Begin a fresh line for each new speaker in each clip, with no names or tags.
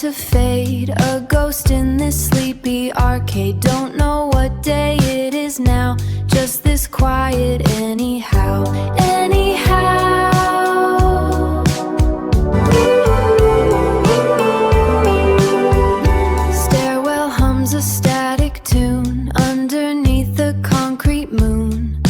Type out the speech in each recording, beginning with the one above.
to fade, a ghost in this sleepy arcade. Don't know what day it is now, just this quiet anyhow, anyhow. Stairwell hums a static tune underneath the concrete moon.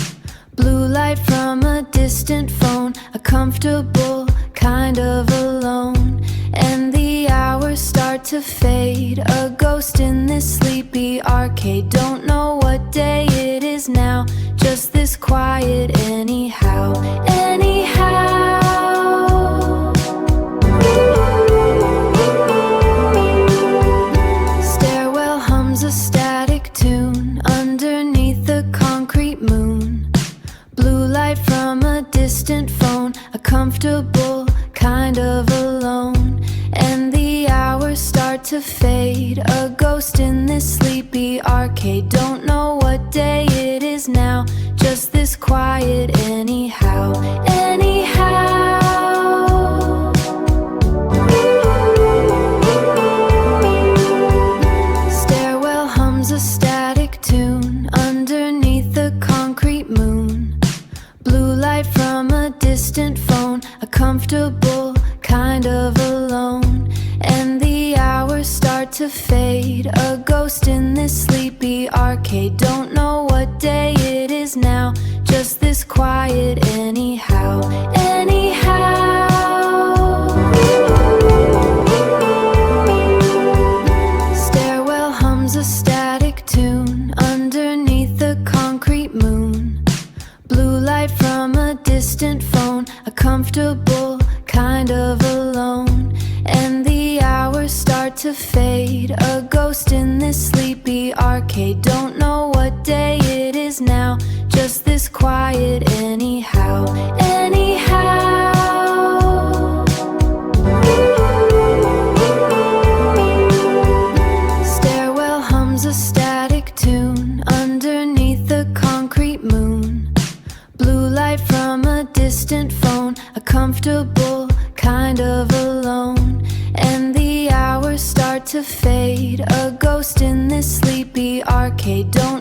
Blue light from a distant phone, a comfortable kind of alone. And the hours start to fade, a ghost in this sleepy arcade. Don't know what day it is now, just this quiet anyhow, anyhow. Stairwell hums a static tune underneath the concrete moon. Blue light from a distant phone, a comfortable kind of alone. And the hours start to fade, a ghost in this sleepy arcade. Don't know what day it is now, just this quiet anyhow, anyhow. Stairwell hums a static tune underneath the concrete moon. Blue light from a distant phone, a comfortable kind of alone. And the hours start to fade, a ghost in this sleepy arcade. Don't know what day it is now, just this quiet anyhow, anyhow. Stairwell hums a static tune underneath the concrete moon. Blue light from a distant phone, a comfortable kind of alone. And the hours start to fade, a ghost in this sleepy arcade. Don't know what day it is now, just this quiet anyhow, anyhow. Stairwell hums a static tune underneath the concrete moon. Blue light from a distant phone, a comfortable kind of alone. And the hours start to fade, a ghost in this sleepy arcade. Don't